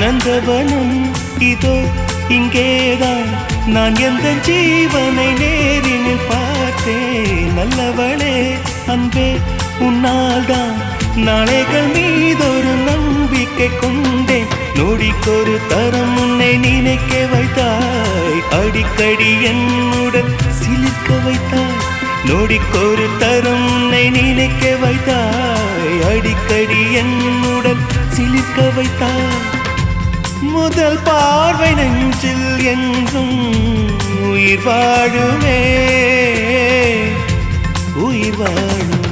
நந்தவனம் இதோ இங்கேதான் நான் எந்த ஜீவனை நேரினில் பார்த்தேன். நல்லவளே அன்பே உன்னால்தான் நாளைகள் மீதொரு நம்பிக்கை கொண்டேன். நொடிக்கொரு தரம் உன்னை நினைக்க வைத்தாய், அடிக்கடி என்னுடன் சிலிர்க்க வைத்தாய். நொடிக்கொரு தரம் உன்னை நினைக்க வைத்தாய், அடிக்கடி என்னுடன் சிலிர்க்க வைத்தாய். முதல் பார்வை நெஞ்சில் என்றும் உயிர் வாழுமே, உயிர் வாழும்.